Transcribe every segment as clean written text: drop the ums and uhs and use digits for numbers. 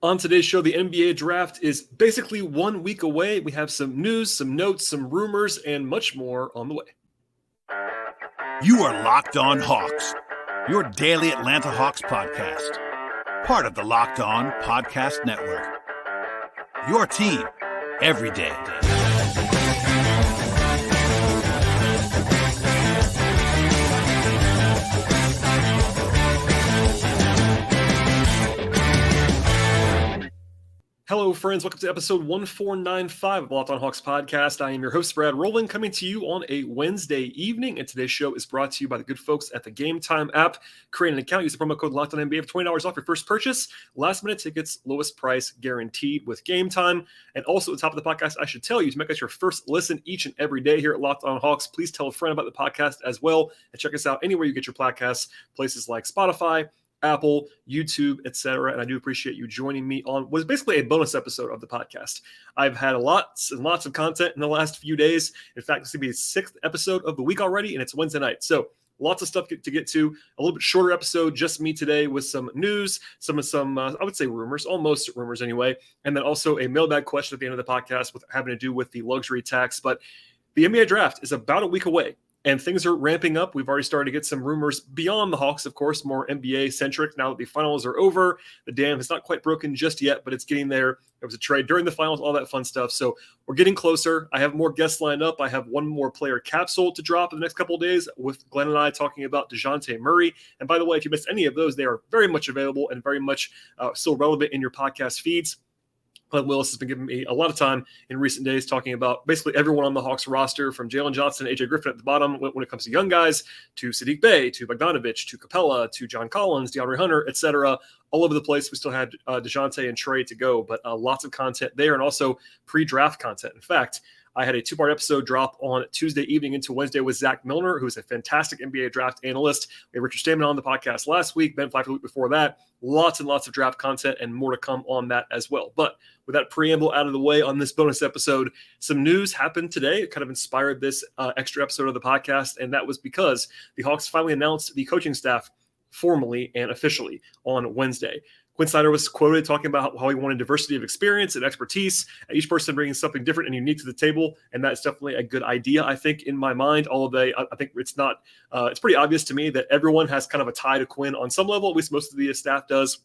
On today's show, the NBA draft is basically 1 week away. We have some news, some notes, some rumors, and much more on the way. You are Locked On Hawks, your daily Atlanta Hawks podcast. Part of the Locked On Podcast Network. Your team every day. Hello, friends. Welcome to episode 1495 of Locked On Hawks podcast. I am your host, Brad Rowland, coming to you on a Wednesday evening. And today's show is brought to you by the good folks at the Gametime app. Create an account, use the promo code LOCKEDONNBA for $20 off your first purchase. Last minute tickets, lowest price guaranteed with Gametime. And also at the top of the podcast, I should tell you to make us your first listen each and every day here at Locked On Hawks. Please tell a friend about the podcast as well. And check us out anywhere you get your podcasts, places like Spotify, Apple, YouTube, etc. And I do appreciate you joining me on what is basically a bonus episode of the podcast. I've had lots and lots of content in the last few days. In fact, this is going to be the 6th episode of the week already, and it's Wednesday night. So lots of stuff to get to. A little bit shorter episode, just me today with some news, some I would say rumors, almost rumors anyway, and then also a mailbag question at the end of the podcast with having to do with the luxury tax. But the NBA draft is about a week away. And things are ramping up. We've already started to get some rumors beyond the Hawks, of course, more NBA-centric now that the finals are over. The dam has not quite broken just yet, but it's getting there. There was a trade during the finals, all that fun stuff. So we're getting closer. I have more guests lined up. I have one more player capsule to drop in the next couple of days with Glenn and I talking about DeJounte Murray. And by the way, if you missed any of those, they are very much available and very much still relevant in your podcast feeds. Glenn Willis has been giving me a lot of time in recent days talking about basically everyone on the Hawks roster, from Jalen Johnson, AJ Griffin at the bottom when it comes to young guys, to Saddiq Bey, to Bogdanovich, to Capela, to John Collins, DeAndre Hunter, etc. All over the place. We still had DeJounte and Trey to go, but lots of content there and also pre-draft content. In fact, I had a 2-part episode drop on Tuesday evening into Wednesday with Zach Milner, who's a fantastic NBA draft analyst. We had Richard Stayman on the podcast last week, Ben Pfeiffer the week before that. Lots and lots of draft content and more to come on that as well. But with that preamble out of the way on this bonus episode, some news happened today. It kind of inspired this extra episode of the podcast, and that was because the Hawks finally announced the coaching staff formally and officially on Wednesday. Quinn Snyder was quoted talking about how he wanted diversity of experience and expertise, each person bringing something different and unique to the table, and that's definitely a good idea, I think, in my mind. I think it's not. It's pretty obvious to me that everyone has kind of a tie to Quinn on some level, at least most of the staff does.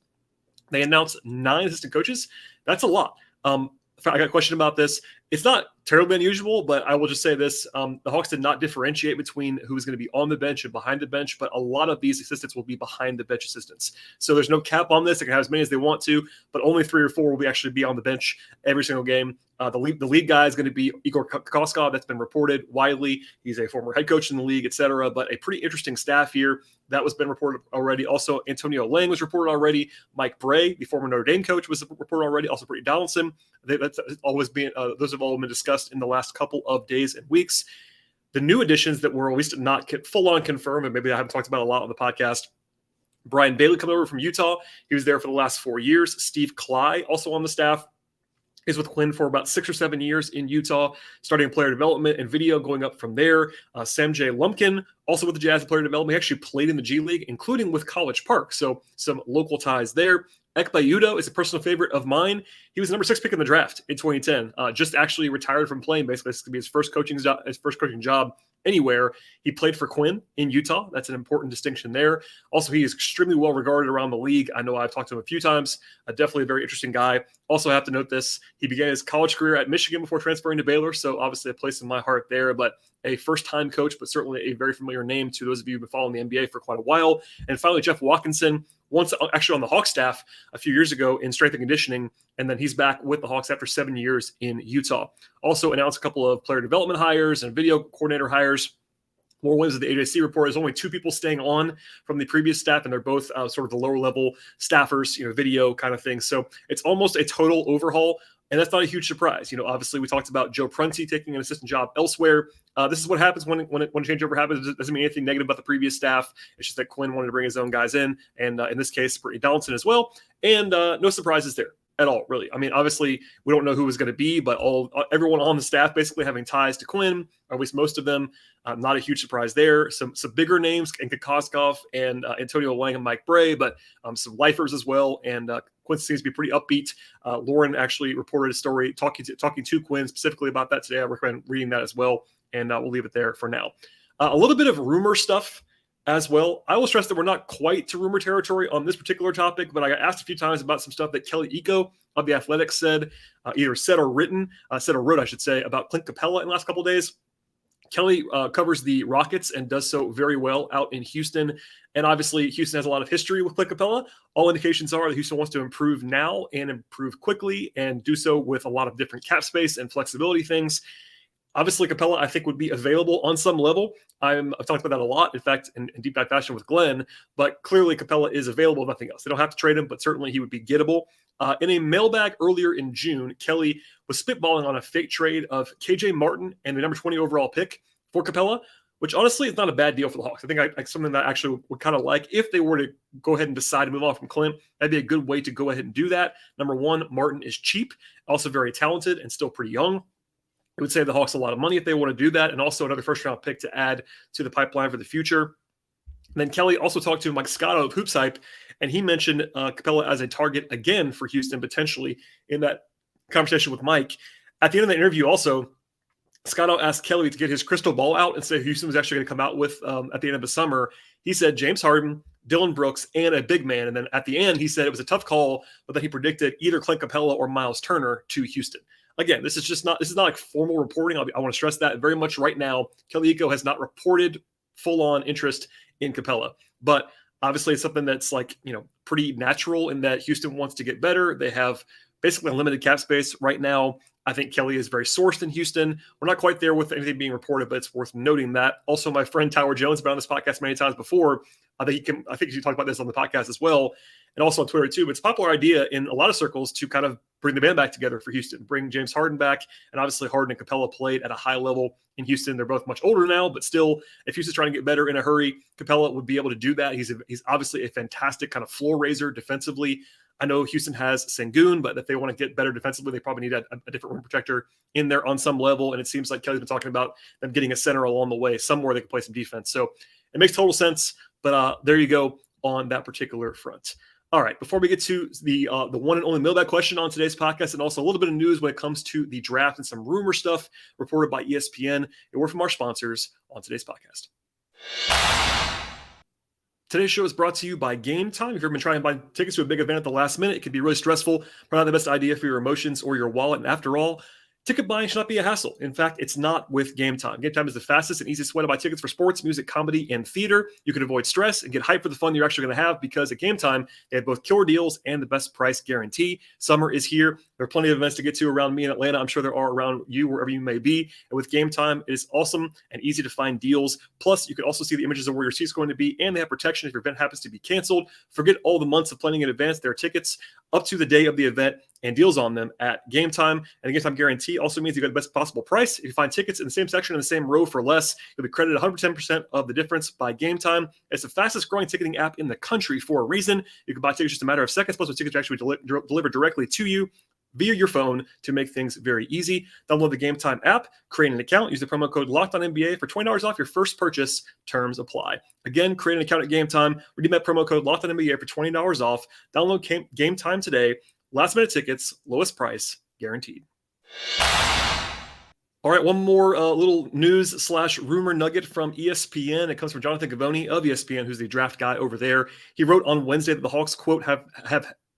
They announced 9 assistant coaches. That's a lot. I got a question about this. It's not terribly unusual, but I will just say this. The Hawks did not differentiate between who was going to be on the bench and behind the bench, but a lot of these assistants will be behind the bench assistants. So there's no cap on this. They can have as many as they want to, but only 3 or 4 will actually be on the bench every single game. The lead guy is going to be Igor Kokoskov. That's been reported widely. He's a former head coach in the league, et cetera, but a pretty interesting staff here. That was been reported already. Also, Antonio Lang was reported already. Mike Bray, the former Notre Dame coach, was reported already. Also, Brittany Donaldson. That's always been those have all been discussed in the last couple of days and weeks. The new additions that were at least not full on confirmed, and maybe I haven't talked about a lot on the podcast. Brian Bailey coming over from Utah. He was there for the last 4 years. Steve Cly, also on the staff, is with Quinn for about 6 or 7 years in Utah, starting player development and video, going up from there. Sam J. Lumpkin, also with the Jazz in player development. He actually played in the G League, including with College Park, so some local ties there. Ekpe Udoh is a personal favorite of mine. He was the number 6 pick in the draft in 2010. Just actually retired from playing. Basically, this is going to be his first coaching job anywhere. He played for Quinn in Utah. That's an important distinction there. Also, he is extremely well regarded around the league. I know I've talked to him a few times. Definitely a very interesting guy. Also, I have to note this. He began his college career at Michigan before transferring to Baylor, so obviously a place in my heart there, but a first-time coach, but certainly a very familiar name to those of you who've been following the NBA for quite a while. And finally, Jeff Watkinson, once actually on the Hawks staff a few years ago in strength and conditioning, and then he's back with the Hawks after 7 years in Utah. Also announced a couple of player development hires and video coordinator hires. More wins of the AJC report. There's only 2 people staying on from the previous staff, and they're both sort of the lower level staffers, video kind of thing. So it's almost a total overhaul. And that's not a huge surprise. Obviously we talked about Joe Prunty taking an assistant job elsewhere. This is what happens when a changeover happens. It doesn't mean anything negative about the previous staff. It's just that Quinn wanted to bring his own guys in. And in this case, Brittany Donaldson as well. And no surprises there at all, really. I mean, obviously we don't know who it was going to be, but everyone on the staff basically having ties to Quinn, or at least most of them. Not a huge surprise there. Some bigger names, and Kokoskov and Antonio Lang and Mike Bray, but some lifers as well. And Quinn seems to be pretty upbeat. Lauren actually reported a story talking to Quinn specifically about that today. I recommend reading that as well, and we'll leave it there for now. A little bit of rumor stuff as well. I will stress that we're not quite to rumor territory on this particular topic, but I got asked a few times about some stuff that Kelly Iko of The Athletic said, either said or wrote, I should say, about Clint Capela in the last couple of days. Kelly covers the Rockets and does so very well out in Houston. And obviously, Houston has a lot of history with Clint Capela. All indications are that Houston wants to improve now and improve quickly and do so with a lot of different cap space and flexibility things. Obviously, Capela, I think, would be available on some level. I've talked about that a lot, in fact, in deep dive fashion with Glenn. But clearly, Capela is available, if nothing else. They don't have to trade him, but certainly he would be gettable. In a mailbag earlier in June, Kelly was spitballing on a fake trade of KJ Martin and the number 20 overall pick for Capela, which honestly is not a bad deal for the Hawks. I think I something that I actually would kind of like if they were to go ahead and decide to move on from Clint. That'd be a good way to go ahead and do that. Number one, Martin is cheap, also very talented, and still pretty young. It would save the Hawks a lot of money if they want to do that, and also another first-round pick to add to the pipeline for the future. And then Kelly also talked to Mike Scotto of Hoops Hype, and he mentioned Capela as a target again for Houston, potentially, in that conversation with Mike. At the end of the interview also, Scotto asked Kelly to get his crystal ball out and say Houston was actually going to come out with at the end of the summer. He said James Harden, Dylan Brooks, and a big man. And then at the end, he said it was a tough call, but that he predicted either Clint Capela or Miles Turner to Houston. Again, this is not like formal reporting. I want to stress that very much right now. Kelly Iko has not reported full-on interest in Capela, but obviously it's something that's pretty natural in that Houston wants to get better. They have basically unlimited cap space right now. I think Kelly is very sourced in Houston. We're not quite there with anything being reported, but it's worth noting that. Also, my friend Tower Jones has been on this podcast many times before. I think you talked about this on the podcast as well, and also on Twitter too. But it's a popular idea in a lot of circles to kind of bring the band back together for Houston, bring James Harden back, and obviously Harden and Capela played at a high level in Houston. They're both much older now, but still, if Houston's trying to get better in a hurry, Capela would be able to do that. He's obviously a fantastic kind of floor raiser defensively. I know Houston has Sengun, but if they want to get better defensively, they probably need a different rim protector in there on some level. And it seems like Kelly's been talking about them getting a center along the way, somewhere they can play some defense. So it makes total sense. But there you go on that particular front. All right, before we get to the one and only mailbag question on today's podcast, and also a little bit of news when it comes to the draft and some rumor stuff reported by ESPN, a word from our sponsors on today's podcast. Today's show is brought to you by Gametime. If you've ever been trying to buy tickets to a big event at the last minute, it can be really stressful, probably not the best idea for your emotions or your wallet. And after all, ticket buying should not be a hassle. In fact, it's not with Gametime. Gametime is the fastest and easiest way to buy tickets for sports, music, comedy, and theater. You can avoid stress and get hyped for the fun you're actually going to have because at Gametime, they have both killer deals and the best price guarantee. Summer is here. There are plenty of events to get to around me in Atlanta. I'm sure there are around you, wherever you may be. And with Gametime, it is awesome and easy to find deals. Plus, you can also see the images of where your seat's going to be, and they have protection if your event happens to be canceled. Forget all the months of planning in advance. There are tickets up to the day of the event and deals on them at Gametime. And the Gametime guarantee also means you get the best possible price. If you find tickets in the same section in the same row for less, you'll be credited 110% of the difference by Gametime. It's the fastest growing ticketing app in the country for a reason. You can buy tickets just a matter of seconds, plus the tickets are actually delivered directly to you via your phone to make things very easy. Download the Gametime app, create an account, use the promo code LOCKEDONNBA for $20 off your first purchase. Terms apply. Again, create an account at Gametime, redeem that promo code LOCKEDONNBA for $20 off. Download Gametime today. Last minute tickets, lowest price, guaranteed. All right, one more little news/rumor nugget from ESPN. It comes from Jonathan Givony of ESPN, who's the draft guy over there. He wrote on Wednesday that the Hawks, quote, have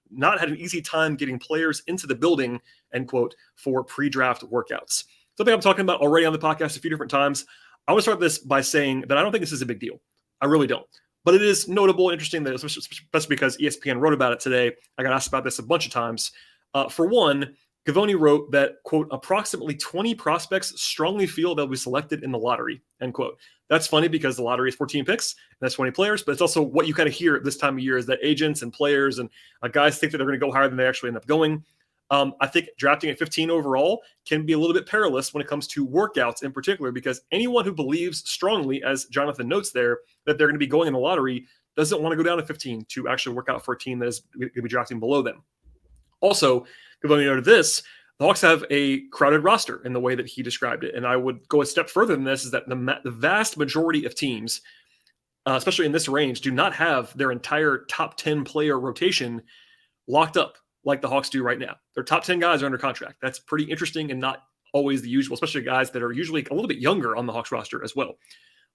not had an easy time getting players into the building, end quote, for pre-draft workouts. Something I'm talking about already on the podcast a few different times. I want to start this by saying that I don't think this is a big deal. I really don't. But it is notable and interesting that, especially because ESPN wrote about it today. I got asked about this a bunch of times. For one, Givony wrote that, quote, approximately 20 prospects strongly feel they'll be selected in the lottery, end quote. That's funny because the lottery is 14 picks, and that's 20 players, but it's also what you kind of hear this time of year is that agents and players and guys think that they're going to go higher than they actually end up going. I think drafting at 15 overall can be a little bit perilous when it comes to workouts in particular, because anyone who believes strongly, as Jonathan notes there, that they're going to be going in the lottery doesn't want to go down to 15 to actually work out for a team that is going to be drafting below them. Also, Givony noted this, the Hawks have a crowded roster in the way that he described it. And I would go a step further than this, is that the vast majority of teams, especially in this range, do not have their entire top 10 player rotation locked up like the Hawks do right now. Their top 10 guys are under contract. That's pretty interesting and not always the usual, especially guys that are usually a little bit younger on the Hawks roster as well.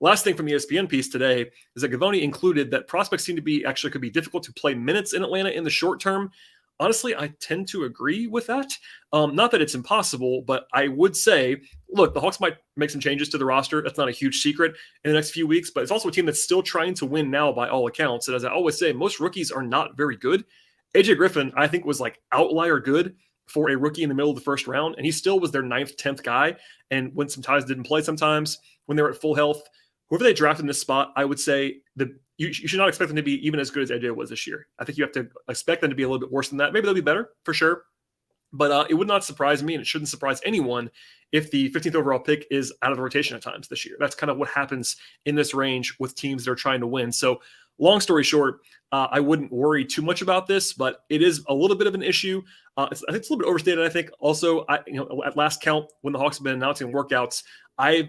Last thing from the ESPN piece today is that Gavoni included that prospects seem to be actually could be difficult to play minutes in Atlanta in the short term. Honestly, I tend to agree with that. Not that it's impossible, but I would say, look, the Hawks might make some changes to the roster. That's not a huge secret in the next few weeks, but it's also a team that's still trying to win now by all accounts. And as I always say, most rookies are not very good. AJ Griffin, I think, was like outlier good for a rookie in the middle of the first round, and he still was their 9th, 10th guy. And when some ties didn't play sometimes, when they were at full health, whoever they drafted in this spot, I would say you should not expect them to be even as good as AJ was this year. I think you have to expect them to be a little bit worse than that. Maybe they'll be better for sure. But it would not surprise me, and it shouldn't surprise anyone if the 15th overall pick is out of the rotation at times this year. That's kind of what happens in this range with teams that are trying to win. So long story short, I wouldn't worry too much about this, but it is a little bit of an issue. I think it's a little bit overstated. I think also, at last count, when the Hawks have been announcing workouts, at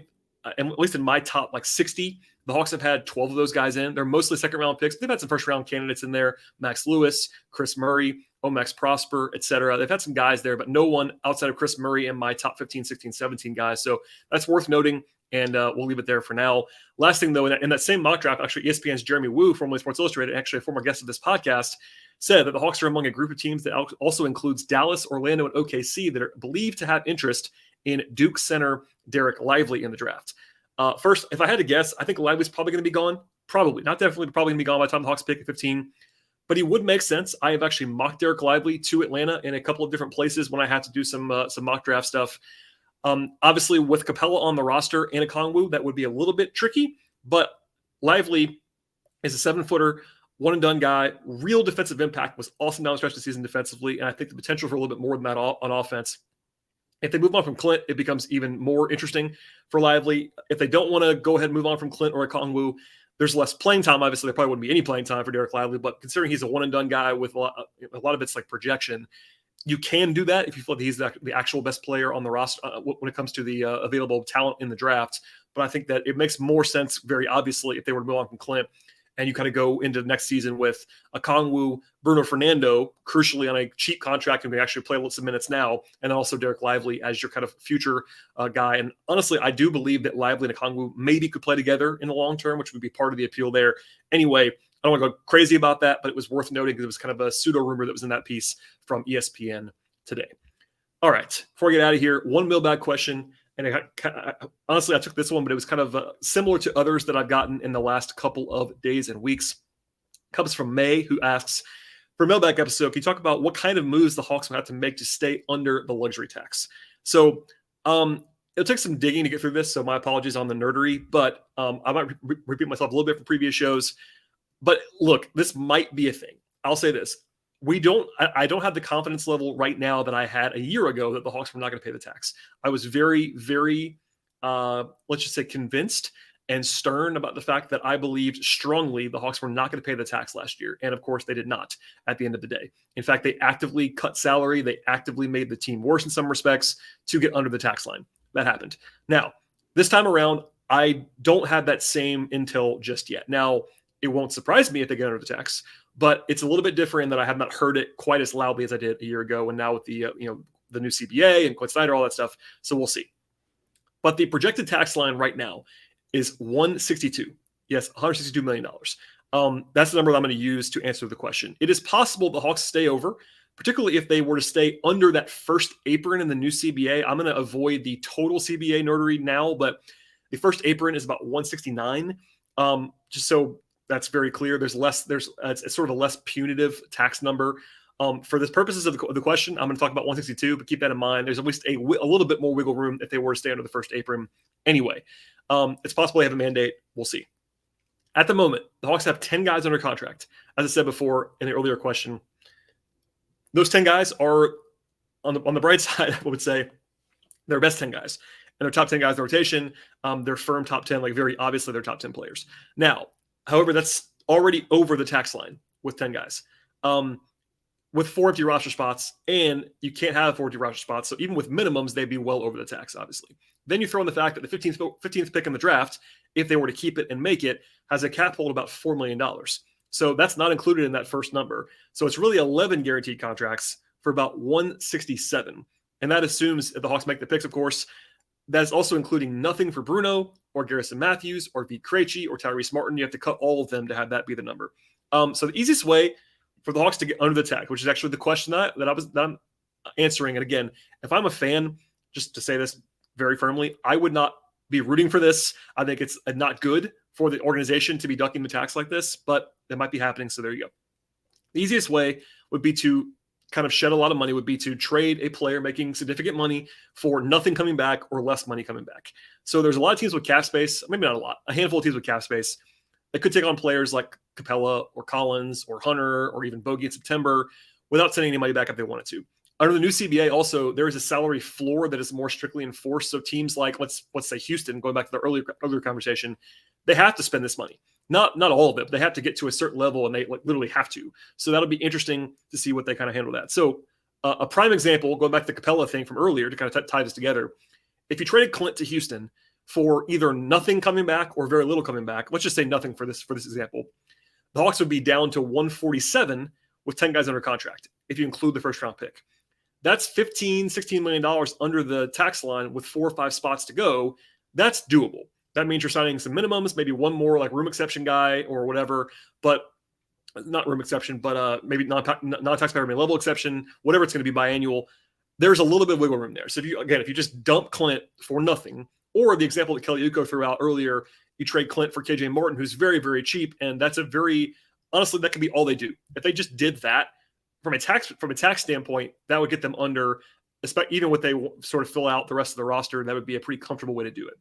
least in my top 60, the Hawks have had 12 of those guys in. They're mostly second-round picks. They've had some first-round candidates in there: Max Lewis, Chris Murray, Omax Prosper, etc. They've had some guys there, but no one outside of Chris Murray in my top 15, 16, 17 guys. So that's worth noting, and we'll leave it there for now. Last thing, though, in that same mock draft, actually, ESPN's Jeremy Woo, formerly Sports Illustrated, actually a former guest of this podcast, said that the Hawks are among a group of teams that also includes Dallas, Orlando, and OKC that are believed to have interest in Duke center Derek Lively in the draft. First, if I had to guess, I think Lively's probably going to be gone. Probably. Not definitely, but probably going to be gone by the time the Hawks pick at 15. But he would make sense. I have actually mocked Derek Lively to Atlanta in a couple of different places when I had to do some mock draft stuff. Obviously, with Capela on the roster and Okongwu, that would be a little bit tricky. But Lively is a 7-footer, one-and-done guy. Real defensive impact, was awesome down the stretch of the season defensively, and I think the potential for a little bit more than that on offense. If they move on from Clint, it becomes even more interesting for Lively. If they don't want to go ahead and move on from Clint or Okongwu, there's less playing time. Obviously, there probably wouldn't be any playing time for Derek Lively, but considering he's a one-and-done guy with a lot of it's like projection, you can do that if you feel that he's the actual best player on the roster when it comes to the available talent in the draft. But I think that it makes more sense, very obviously, if they were to move on from Clint, and you kind of go into the next season with Okongwu, Bruno Fernando, crucially on a cheap contract, and we actually play some minutes now, and then also Derek Lively as your kind of future guy. And honestly, I do believe that Lively and Okongwu maybe could play together in the long term, which would be part of the appeal there. Anyway, I don't want to go crazy about that, but it was worth noting because it was kind of a pseudo rumor that was in that piece from ESPN today. All right, before I get out of here, one mailbag question. And honestly, I took this one, but it was kind of similar to others that I've gotten in the last couple of days and weeks. It comes from May, who asks, for a mailbag episode, can you talk about what kind of moves the Hawks will have to make to stay under the luxury tax? So it'll take some digging to get through this, so my apologies on the nerdery, but I might repeat myself a little bit from previous shows. But look, this might be a thing. I'll say this. I don't have the confidence level right now that I had a year ago that the Hawks were not going to pay the tax. I was very, very, let's just say, convinced and stern about the fact that I believed strongly the Hawks were not going to pay the tax last year. And of course, they did not at the end of the day. In fact, they actively cut salary. They actively made the team worse in some respects to get under the tax line. That happened. Now, this time around, I don't have that same intel just yet. Now, it won't surprise me if they get under the tax, but it's a little bit different in that I have not heard it quite as loudly as I did a year ago. And now with the the new CBA and Quinn Snyder, all that stuff. So we'll see. But the projected tax line right now is 162. Yes, $162 million. That's the number that I'm going to use to answer the question. It is possible the Hawks stay over, particularly if they were to stay under that first apron in the new CBA. I'm going to avoid the total CBA nerdery now, but the first apron is about 169. Just so that's very clear. It's sort of a less punitive tax number. For the purposes of the question, I'm going to talk about 162, but keep that in mind. There's at least a little bit more wiggle room if they were to stay under the first apron. Anyway, it's possible they have a mandate. We'll see. At the moment, the Hawks have 10 guys under contract. As I said before in the earlier question, those 10 guys are, on the bright side, I would say, their best 10 guys. And their top 10 guys in the rotation, they're firm top 10, like very obviously they're top 10 players. Now, however, that's already over the tax line with 10 guys. With 4 empty roster spots, and you can't have 4 empty roster spots. So even with minimums, they'd be well over the tax, obviously. Then you throw in the fact that the 15th pick in the draft, if they were to keep it and make it, has a cap hold about $4 million. So that's not included in that first number. So it's really 11 guaranteed contracts for about 167. And that assumes if the Hawks make the picks, of course, that's also including nothing for Bruno or Garrison Matthews or V. Krejci or Tyrese Martin. You have to cut all of them to have that be the number. So the easiest way for the Hawks to get under the tag, which is actually the question that I'm answering. And again, if I'm a fan, just to say this very firmly, I would not be rooting for this. I think it's not good for the organization to be ducking the tax like this, but it might be happening. So there you go. The easiest way would be to kind of shed a lot of money, would be to trade a player making significant money for nothing coming back or less money coming back. So there's a lot of teams with cap space, maybe not a lot, a handful of teams with cap space that could take on players like Capela or Collins or Hunter or even Bogey in September without sending any money back if they wanted to. Under the new CBA, also, there is a salary floor that is more strictly enforced. So teams like, let's say Houston, going back to the earlier conversation, they have to spend this money. Not all of it. They have to get to a certain level, and they literally have to. So that'll be interesting to see what they kind of handle that. So a prime example, going back to the Capela thing from earlier to kind of tie this together, if you traded Clint to Houston for either nothing coming back or very little coming back, let's just say nothing for this example, the Hawks would be down to 147 with 10 guys under contract if you include the first round pick. That's $16 million under the tax line with 4 or 5 spots to go. That's doable. That means you're signing some minimums, maybe one more like room exception guy or whatever, but not room exception, but maybe non-taxpayer level exception, whatever it's going to be biannual. There's a little bit of wiggle room there. So if you just dump Clint for nothing, or the example that Kelly Uko threw out earlier, you trade Clint for KJ Martin, who's very, very cheap, and that's honestly, that could be all they do. If they just did that from a tax standpoint, that would get them under, even when they sort of fill out the rest of the roster. That would be a pretty comfortable way to do it.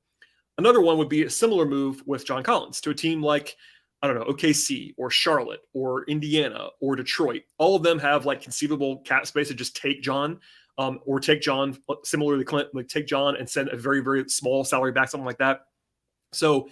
Another one would be a similar move with John Collins to a team like, I don't know, OKC or Charlotte or Indiana or Detroit. All of them have like conceivable cap space to just take John, or take John, similarly Clint, like take John and send a very, very small salary back, something like that. So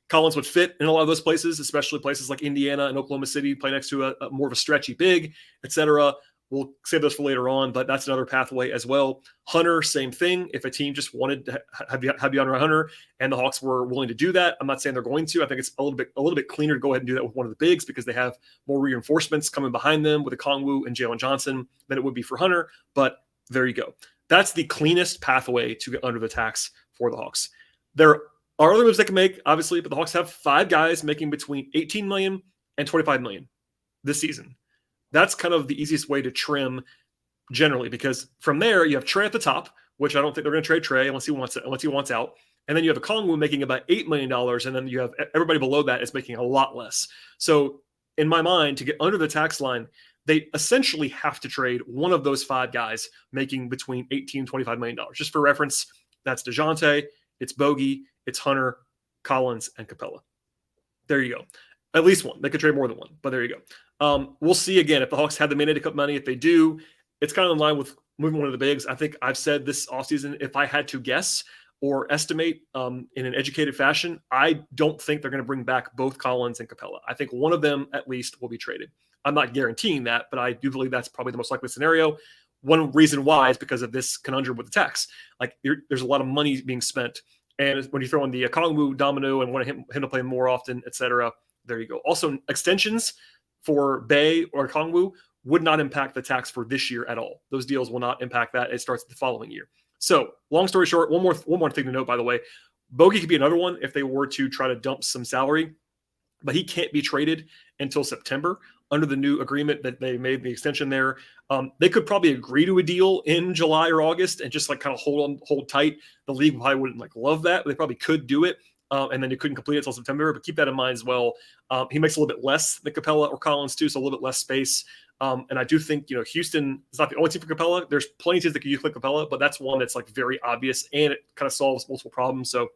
Collins would fit in a lot of those places, especially places like Indiana and Oklahoma City, play next to a more of a stretchy big, etc. We'll save those for later on, but that's another pathway as well. Hunter, same thing. If a team just wanted to have you on Hunter and the Hawks were willing to do that, I'm not saying they're going to. I think it's a little bit cleaner to go ahead and do that with one of the bigs because they have more reinforcements coming behind them with Okongwu and Jalen Johnson than it would be for Hunter. But there you go. That's the cleanest pathway to get under the tax for the Hawks. There are other moves they can make, obviously, but the Hawks have 5 guys making between $18 million and $25 million this season. That's kind of the easiest way to trim generally, because from there you have Trey at the top, which I don't think they're going to trade Trey unless he wants out. And then you have Okongwu making about $8 million, and then you have everybody below that is making a lot less. So in my mind, to get under the tax line, they essentially have to trade one of those 5 guys making between $18 and $25 million. Just for reference, that's DeJounte, it's Bogey, it's Hunter, Collins, and Capela. There you go. At least one. They could trade more than one, but there you go. We'll see again if the Hawks have the mandate to cut money. If they do, it's kind of in line with moving one of the bigs. I think I've said this offseason, if I had to guess or estimate in an educated fashion, I don't think they're going to bring back both Collins and Capela. I think one of them at least will be traded. I'm not guaranteeing that, but I do believe that's probably the most likely scenario. One reason why is because of this conundrum with the tax. Like there's a lot of money being spent. And when you throw in the Okongwu domino and want him to play more often, et cetera, there you go. Also, extensions for Bay or Okongwu would not impact the tax for this year at all. Those deals will not impact that. It starts the following year. So long story short, one more thing to note, by the way, Bogey could be another one if they were to try to dump some salary, but he can't be traded until September under the new agreement that they made the extension there. They could probably agree to a deal in July or August and just like kind of hold tight. The league probably wouldn't love that, but they probably could do it. And then you couldn't complete it until September, but keep that in mind as well. He makes a little bit less than Capela or Collins too, so a little bit less space. And I do think, Houston is not the only team for Capela. There's plenty of teams that could use Clint Capela, but that's one that's like very obvious and it kind of solves multiple problems. So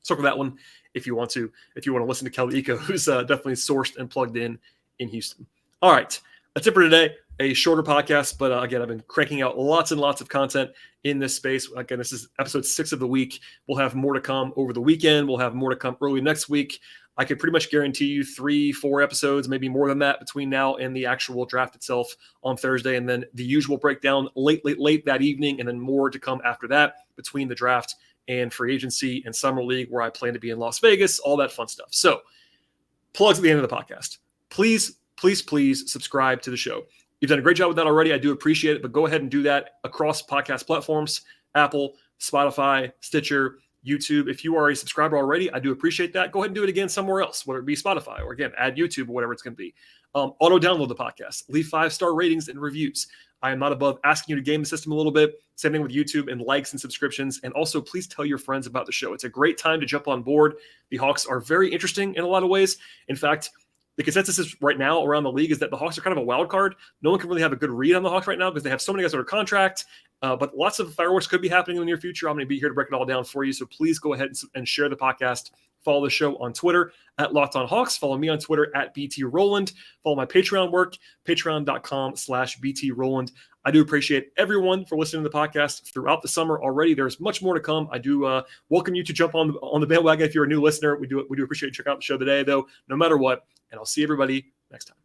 circle that one if you want to listen to Kelly Iko, who's definitely sourced and plugged in Houston. All right, that's it for today. A shorter podcast, but again, I've been cranking out lots and lots of content in this space. Again, this is episode 6 of the week. We'll have more to come over the weekend. We'll have more to come early next week. I could pretty much guarantee you 3-4 episodes, maybe more than that, between now and the actual draft itself on Thursday, and then the usual breakdown late that evening, and then more to come after that between the draft and free agency and summer league, where I plan to be in Las Vegas, all that fun stuff. So plugs at the end of the podcast. Please subscribe to the show. You've done a great job with that already. I do appreciate it, but go ahead and do that across podcast platforms, Apple, Spotify, Stitcher, YouTube. If you are a subscriber already, I do appreciate that. Go ahead and do it again somewhere else, whether it be Spotify or again, add YouTube or whatever it's going to be. Auto download the podcast, leave 5-star ratings and reviews. I am not above asking you to game the system a little bit. Same thing with YouTube and likes and subscriptions. And also, please tell your friends about the show. It's a great time to jump on board. The Hawks are very interesting in a lot of ways. In fact, the consensus is right now around the league is that the Hawks are kind of a wild card. No one can really have a good read on the Hawks right now because they have so many guys under contract. But lots of fireworks could be happening in the near future. I'm going to be here to break it all down for you. So please go ahead and share the podcast. Follow the show on Twitter at Locked On Hawks. Follow me on Twitter at BT Rowland. Follow my Patreon work, patreon.com/BT Rowland. I do appreciate everyone for listening to the podcast throughout the summer already. There's much more to come. I do welcome you to jump on the bandwagon if you're a new listener. We do appreciate you checking out the show today, though, no matter what. And I'll see everybody next time.